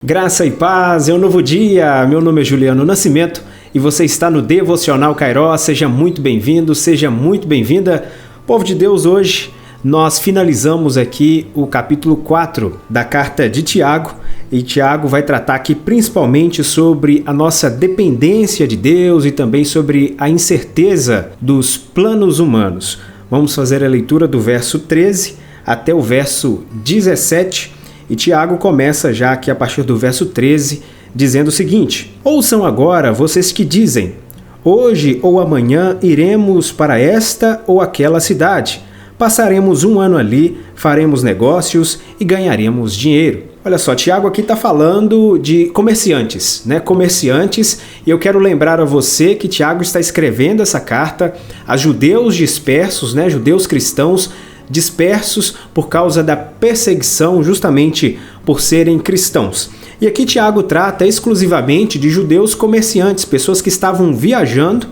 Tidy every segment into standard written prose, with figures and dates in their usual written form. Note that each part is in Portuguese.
Graça e paz, é um novo dia, meu nome é Juliano Nascimento e você está no Devocional Kairos. Seja muito bem-vindo, seja muito bem-vinda. Povo de Deus, hoje nós finalizamos aqui o capítulo 4 da carta de Tiago e Tiago vai tratar aqui principalmente sobre a nossa dependência de Deus e também sobre a incerteza dos planos humanos. Vamos fazer a leitura do verso 13 até o verso 17. E Tiago começa já aqui a partir do verso 13, dizendo o seguinte: Ouçam agora vocês que dizem, hoje ou amanhã iremos para esta ou aquela cidade, passaremos um ano ali, faremos negócios e ganharemos dinheiro. Olha só, Tiago aqui está falando de comerciantes, né? Comerciantes, e eu quero lembrar a você que Tiago está escrevendo essa carta a judeus dispersos, né? Judeus cristãos dispersos por causa da perseguição, justamente por serem cristãos. E aqui Tiago trata exclusivamente de judeus comerciantes, pessoas que estavam viajando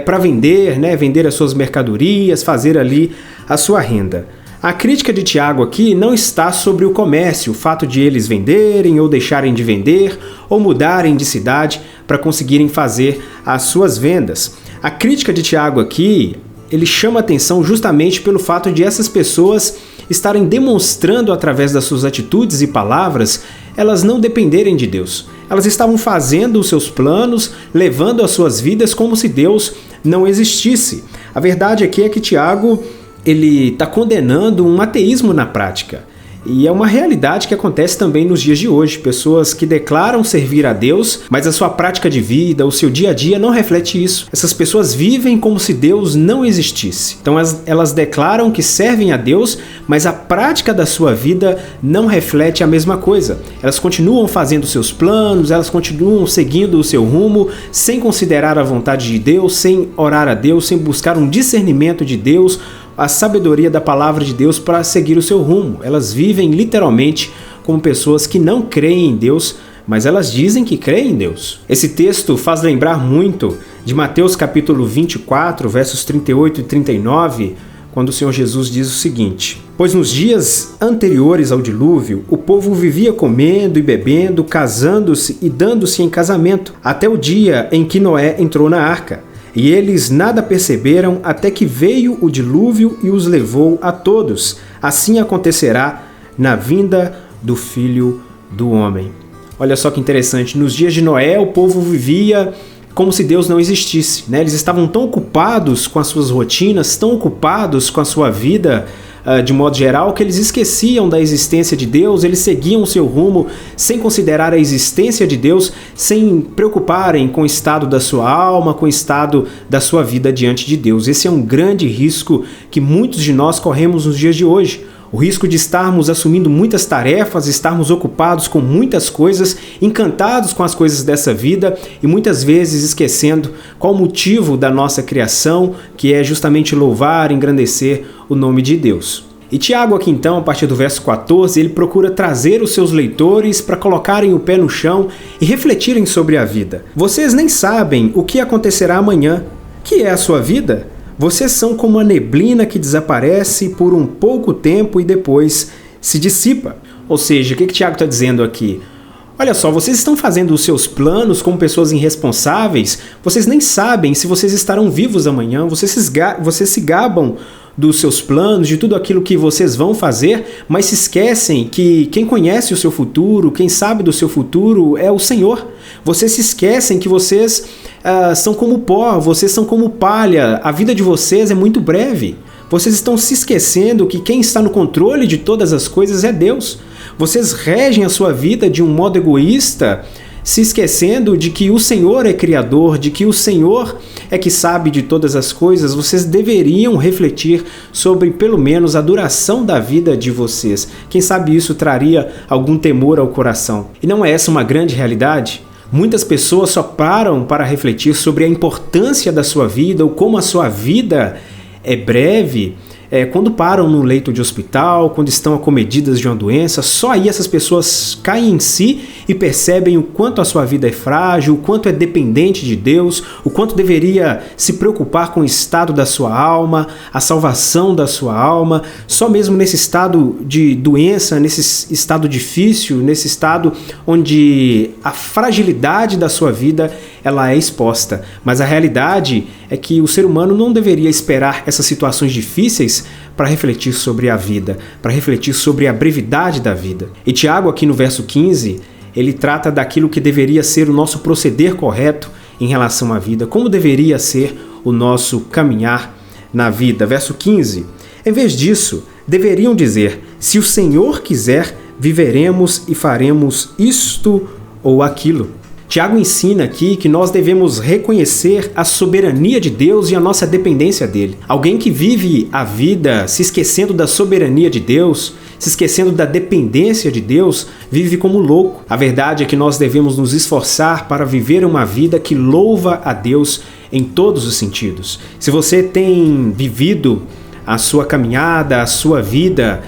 para vender, né, vender as suas mercadorias, fazer ali a sua renda. A crítica de Tiago aqui não está sobre o comércio, o fato de eles venderem ou deixarem de vender ou mudarem de cidade para conseguirem fazer as suas vendas. A crítica de Tiago aqui, ele chama atenção justamente pelo fato de essas pessoas estarem demonstrando através das suas atitudes e palavras, elas não dependerem de Deus. Elas estavam fazendo os seus planos, levando as suas vidas como se Deus não existisse. A verdade aqui é que Tiago ele está condenando um ateísmo na prática. E é uma realidade que acontece também nos dias de hoje. Pessoas que declaram servir a Deus, mas a sua prática de vida, o seu dia a dia não reflete isso. Essas pessoas vivem como se Deus não existisse. Então elas declaram que servem a Deus, mas a prática da sua vida não reflete a mesma coisa. Elas continuam fazendo seus planos, elas continuam seguindo o seu rumo, sem considerar a vontade de Deus, sem orar a Deus, sem buscar um discernimento de Deus, a sabedoria da palavra de Deus para seguir o seu rumo. Elas vivem literalmente como pessoas que não creem em Deus, mas elas dizem que creem em Deus. Esse texto faz lembrar muito de Mateus capítulo 24, versos 38 e 39, quando o Senhor Jesus diz o seguinte: Pois nos dias anteriores ao dilúvio, o povo vivia comendo e bebendo, casando-se e dando-se em casamento, até o dia em que Noé entrou na arca. E eles nada perceberam até que veio o dilúvio e os levou a todos. Assim acontecerá na vinda do Filho do Homem. Olha só que interessante, nos dias de Noé o povo vivia como se Deus não existisse, né? Eles estavam tão ocupados com as suas rotinas, tão ocupados com a sua vida de modo geral, que eles esqueciam da existência de Deus, eles seguiam o seu rumo sem considerar a existência de Deus, sem preocuparem com o estado da sua alma, com o estado da sua vida diante de Deus. Esse é um grande risco que muitos de nós corremos nos dias de hoje. O risco de estarmos assumindo muitas tarefas, estarmos ocupados com muitas coisas, encantados com as coisas dessa vida e muitas vezes esquecendo qual o motivo da nossa criação, que é justamente louvar, engrandecer o nome de Deus. E Tiago aqui então, a partir do verso 14, ele procura trazer os seus leitores para colocarem o pé no chão e refletirem sobre a vida. Vocês nem sabem o que acontecerá amanhã. Que é a sua vida? Vocês são como a neblina que desaparece por um pouco tempo e depois se dissipa. Ou seja, o que Tiago está dizendo aqui? Olha só, vocês estão fazendo os seus planos como pessoas irresponsáveis, vocês nem sabem se vocês estarão vivos amanhã, vocês se gabam dos seus planos, de tudo aquilo que vocês vão fazer, mas se esquecem que quem conhece o seu futuro, quem sabe do seu futuro é o Senhor. Vocês se esquecem que vocês são como pó, vocês são como palha, a vida de vocês é muito breve. Vocês estão se esquecendo que quem está no controle de todas as coisas é Deus. Vocês regem a sua vida de um modo egoísta, se esquecendo de que o Senhor é Criador, de que o Senhor é que sabe de todas as coisas. Vocês deveriam refletir sobre, pelo menos, a duração da vida de vocês. Quem sabe isso traria algum temor ao coração. E não é essa uma grande realidade? Muitas pessoas só param para refletir sobre a importância da sua vida ou como a sua vida é breve, quando param no leito de hospital, quando estão acometidas de uma doença, só aí essas pessoas caem em si e percebem o quanto a sua vida é frágil, o quanto é dependente de Deus, o quanto deveria se preocupar com o estado da sua alma, a salvação da sua alma. Só mesmo nesse estado de doença, nesse estado difícil, nesse estado onde a fragilidade da sua vida ela é exposta. Mas a realidade é que o ser humano não deveria esperar essas situações difíceis para refletir sobre a vida, para refletir sobre a brevidade da vida. E Tiago, aqui no verso 15, ele trata daquilo que deveria ser o nosso proceder correto em relação à vida, como deveria ser o nosso caminhar na vida. Verso 15, em vez disso, deveriam dizer: se o Senhor quiser, viveremos e faremos isto ou aquilo. Tiago ensina aqui que nós devemos reconhecer a soberania de Deus e a nossa dependência dele. Alguém que vive a vida se esquecendo da soberania de Deus, se esquecendo da dependência de Deus, vive como louco. A verdade é que nós devemos nos esforçar para viver uma vida que louva a Deus em todos os sentidos. Se você tem vivido a sua caminhada, a sua vida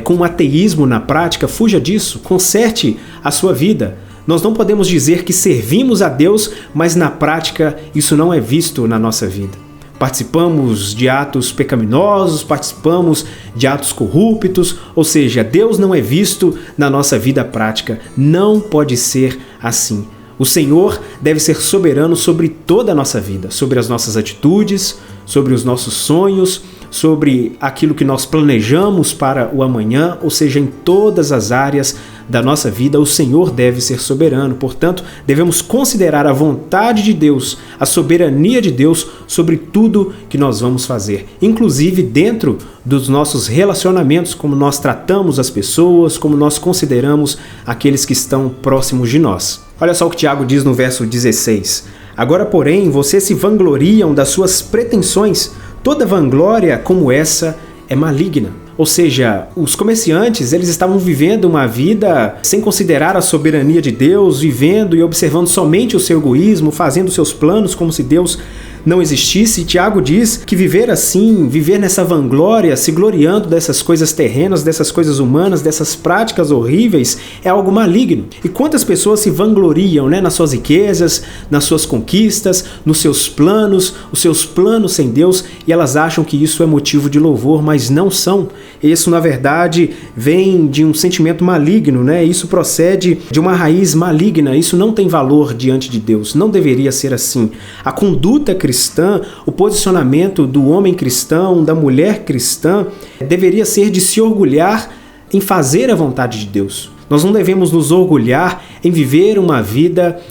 com um ateísmo na prática, fuja disso, conserte a sua vida. Nós não podemos dizer que servimos a Deus, mas na prática isso não é visto na nossa vida. Participamos de atos pecaminosos, participamos de atos corruptos, ou seja, Deus não é visto na nossa vida prática. Não pode ser assim. O Senhor deve ser soberano sobre toda a nossa vida, sobre as nossas atitudes, sobre os nossos sonhos, sobre aquilo que nós planejamos para o amanhã, ou seja, em todas as áreas da nossa vida, o Senhor deve ser soberano. Portanto, devemos considerar a vontade de Deus, a soberania de Deus sobre tudo que nós vamos fazer, inclusive dentro dos nossos relacionamentos, como nós tratamos as pessoas, como nós consideramos aqueles que estão próximos de nós. Olha só o que Tiago diz no verso 16. Agora, porém, vocês se vangloriam das suas pretensões. Toda vanglória como essa é maligna. Ou seja, os comerciantes, eles estavam vivendo uma vida sem considerar a soberania de Deus, vivendo e observando somente o seu egoísmo, fazendo seus planos como se Deus não existisse. E Tiago diz que viver assim, viver nessa vanglória, se gloriando dessas coisas terrenas, dessas coisas humanas, dessas práticas horríveis, é algo maligno. E quantas pessoas se vangloriam, nas suas riquezas, nas suas conquistas, nos seus planos, os seus planos sem Deus, e elas acham que isso é motivo de louvor, mas não são. Isso, na verdade, vem de um sentimento maligno, Isso procede de uma raiz maligna. Isso não tem valor diante de Deus. Não deveria ser assim. A conduta cristã, o posicionamento do homem cristão, da mulher cristã, deveria ser de se orgulhar em fazer a vontade de Deus. Nós não devemos nos orgulhar em viver uma vida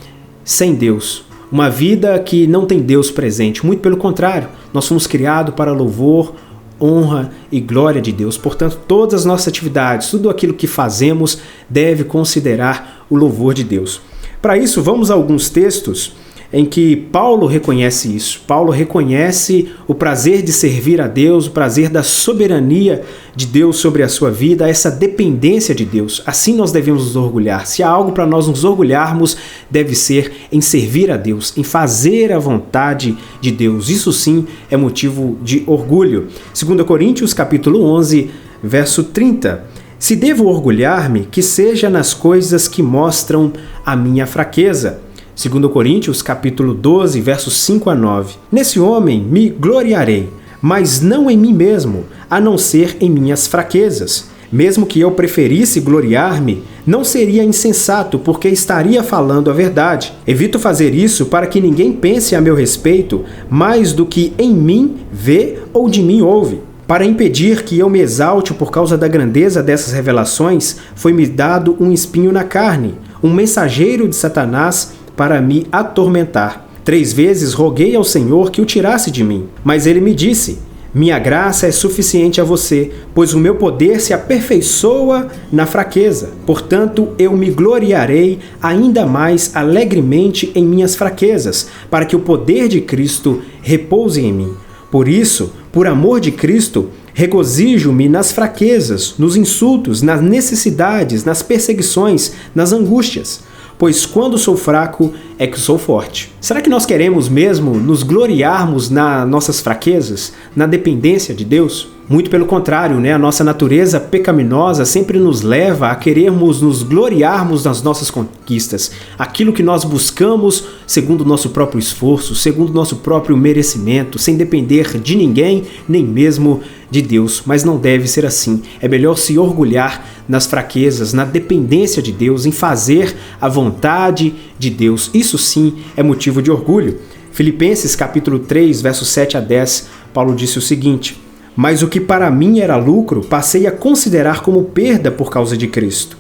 sem Deus. Uma vida que não tem Deus presente. Muito pelo contrário, nós fomos criados para louvor, honra e glória de Deus. Portanto, todas as nossas atividades, tudo aquilo que fazemos deve considerar o louvor de Deus. Para isso, vamos a alguns textos em que Paulo reconhece isso. Paulo reconhece o prazer de servir a Deus, o prazer da soberania de Deus sobre a sua vida, essa dependência de Deus. Assim nós devemos nos orgulhar. Se há algo para nós nos orgulharmos, deve ser em servir a Deus, em fazer a vontade de Deus. Isso sim é motivo de orgulho. 2 Coríntios capítulo 11, verso 30. Se devo orgulhar-me, que seja nas coisas que mostram a minha fraqueza. 2 Coríntios, capítulo 12, versos 5 a 9. Nesse homem me gloriarei, mas não em mim mesmo, a não ser em minhas fraquezas. Mesmo que eu preferisse gloriar-me, não seria insensato, porque estaria falando a verdade. Evito fazer isso para que ninguém pense a meu respeito mais do que em mim vê ou de mim ouve. Para impedir que eu me exalte por causa da grandeza dessas revelações, foi-me dado um espinho na carne, um mensageiro de Satanás para me atormentar. 3 vezes roguei ao Senhor que o tirasse de mim, mas ele me disse: minha graça é suficiente a você, pois o meu poder se aperfeiçoa na fraqueza. Portanto, eu me gloriarei ainda mais alegremente em minhas fraquezas, para que o poder de Cristo repouse em mim. Por isso, por amor de Cristo, regozijo-me nas fraquezas, nos insultos, nas necessidades, nas perseguições, nas angústias. Pois quando sou fraco é que sou forte. Será que nós queremos mesmo nos gloriarmos nas nossas fraquezas, na dependência de Deus? Muito pelo contrário, né? A nossa natureza pecaminosa sempre nos leva a querermos nos gloriarmos nas nossas conquistas, aquilo que nós buscamos segundo o nosso próprio esforço, segundo o nosso próprio merecimento, sem depender de ninguém, nem mesmo de Deus. Mas não deve ser assim. É melhor se orgulhar nas fraquezas, na dependência de Deus, em fazer a vontade de Deus. Isso sim é motivo de orgulho. Filipenses capítulo 3, versos 7 a 10, Paulo disse o seguinte: mas o que para mim era lucro, passei a considerar como perda por causa de Cristo.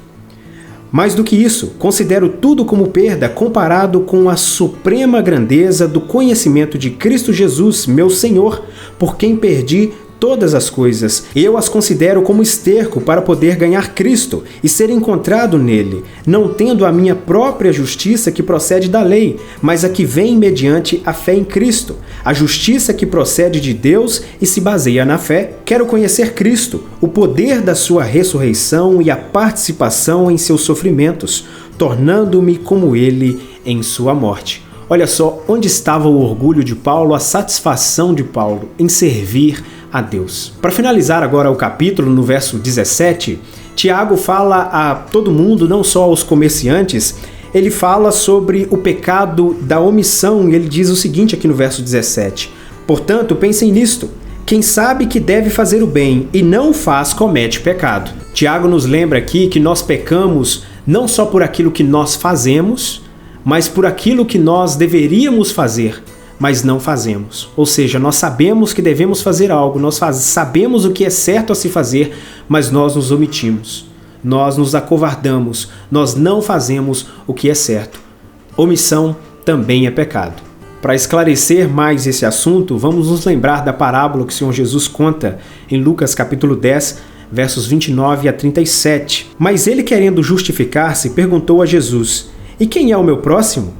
Mais do que isso, considero tudo como perda comparado com a suprema grandeza do conhecimento de Cristo Jesus, meu Senhor, por quem perdi todas as coisas. Eu as considero como esterco para poder ganhar Cristo e ser encontrado nele, não tendo a minha própria justiça que procede da lei, mas a que vem mediante a fé em Cristo, a justiça que procede de Deus e se baseia na fé. Quero conhecer Cristo, o poder da sua ressurreição e a participação em seus sofrimentos, tornando-me como ele em sua morte. Olha só onde estava o orgulho de Paulo, a satisfação de Paulo em servir a Deus. Para finalizar agora o capítulo, no verso 17, Tiago fala a todo mundo, não só aos comerciantes, ele fala sobre o pecado da omissão e ele diz o seguinte aqui no verso 17: portanto, pensem nisto, quem sabe que deve fazer o bem e não o faz, comete pecado. Tiago nos lembra aqui que nós pecamos não só por aquilo que nós fazemos, mas por aquilo que nós deveríamos fazer, mas não fazemos. Ou seja, nós sabemos que devemos fazer algo, nós sabemos o que é certo a se fazer, mas nós nos omitimos, nós nos acovardamos, nós não fazemos o que é certo. Omissão também é pecado. Para esclarecer mais esse assunto, vamos nos lembrar da parábola que o Senhor Jesus conta em Lucas capítulo 10, versos 29 a 37. Mas ele, querendo justificar-se, perguntou a Jesus: e quem é o meu próximo?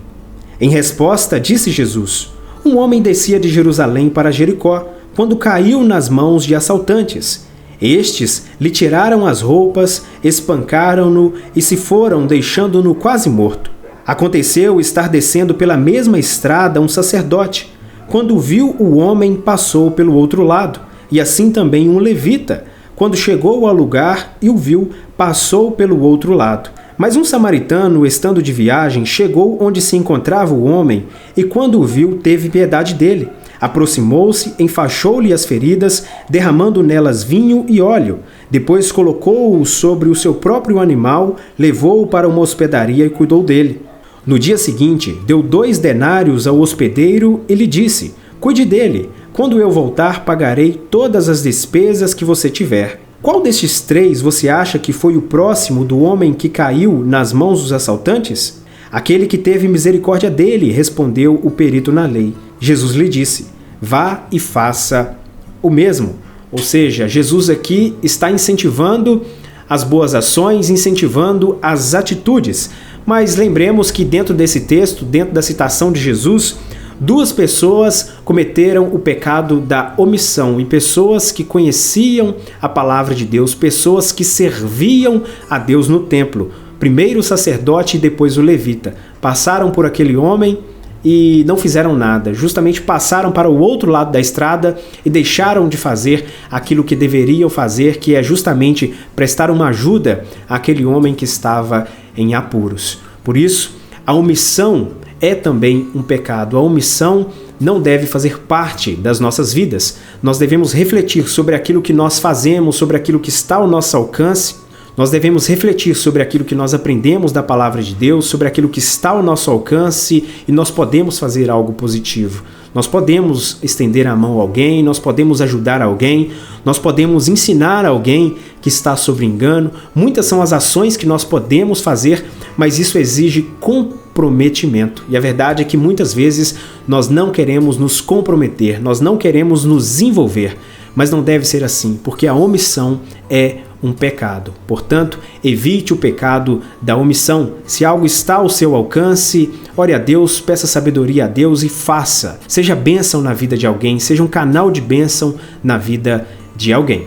Em resposta, disse Jesus: um homem descia de Jerusalém para Jericó, quando caiu nas mãos de assaltantes. Estes lhe tiraram as roupas, espancaram-no e se foram, deixando-no quase morto. Aconteceu estar descendo pela mesma estrada um sacerdote. Quando viu o homem, passou pelo outro lado, e assim também um levita. Quando chegou ao lugar e o viu, passou pelo outro lado. Mas um samaritano, estando de viagem, chegou onde se encontrava o homem e, quando o viu, teve piedade dele. Aproximou-se, enfaixou-lhe as feridas, derramando nelas vinho e óleo. Depois colocou-o sobre o seu próprio animal, levou-o para uma hospedaria e cuidou dele. No dia seguinte, deu 2 denários ao hospedeiro e lhe disse: cuide dele. Quando eu voltar, pagarei todas as despesas que você tiver. Qual destes 3 você acha que foi o próximo do homem que caiu nas mãos dos assaltantes? Aquele que teve misericórdia dele, respondeu o perito na lei. Jesus lhe disse: vá e faça o mesmo. Ou seja, Jesus aqui está incentivando as boas ações, incentivando as atitudes. Mas lembremos que dentro desse texto, dentro da citação de Jesus, 2 pessoas cometeram o pecado da omissão, e pessoas que conheciam a palavra de Deus, pessoas que serviam a Deus no templo. Primeiro o sacerdote e depois o levita. Passaram por aquele homem e não fizeram nada. Justamente passaram para o outro lado da estrada e deixaram de fazer aquilo que deveriam fazer, que é justamente prestar uma ajuda àquele homem que estava em apuros. Por isso, a omissão é também um pecado. A omissão não deve fazer parte das nossas vidas. Nós devemos refletir sobre aquilo que nós fazemos, sobre aquilo que está ao nosso alcance. Nós devemos refletir sobre aquilo que nós aprendemos da palavra de Deus, sobre aquilo que está ao nosso alcance, e nós podemos fazer algo positivo. Nós podemos estender a mão a alguém, nós podemos ajudar alguém, nós podemos ensinar alguém que está sob engano. Muitas são as ações que nós podemos fazer, mas isso exige comprometimento. E a verdade é que muitas vezes nós não queremos nos comprometer, nós não queremos nos envolver. Mas não deve ser assim, porque a omissão é um pecado. Portanto, evite o pecado da omissão. Se algo está ao seu alcance, ore a Deus, peça sabedoria a Deus e faça. Seja bênção na vida de alguém, seja um canal de bênção na vida de alguém.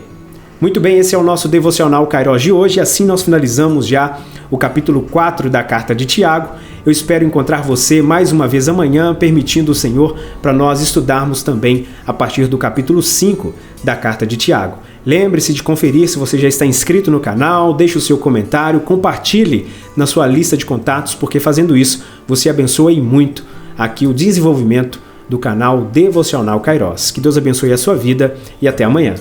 Muito bem, esse é o nosso Devocional Kairos de hoje e assim nós finalizamos já o capítulo 4 da Carta de Tiago. Eu espero encontrar você mais uma vez amanhã, permitindo o Senhor, para nós estudarmos também a partir do capítulo 5 da Carta de Tiago. Lembre-se de conferir se você já está inscrito no canal, deixe o seu comentário, compartilhe na sua lista de contatos, porque fazendo isso você abençoa e muito aqui o desenvolvimento do canal Devocional Kairos. Que Deus abençoe a sua vida e até amanhã.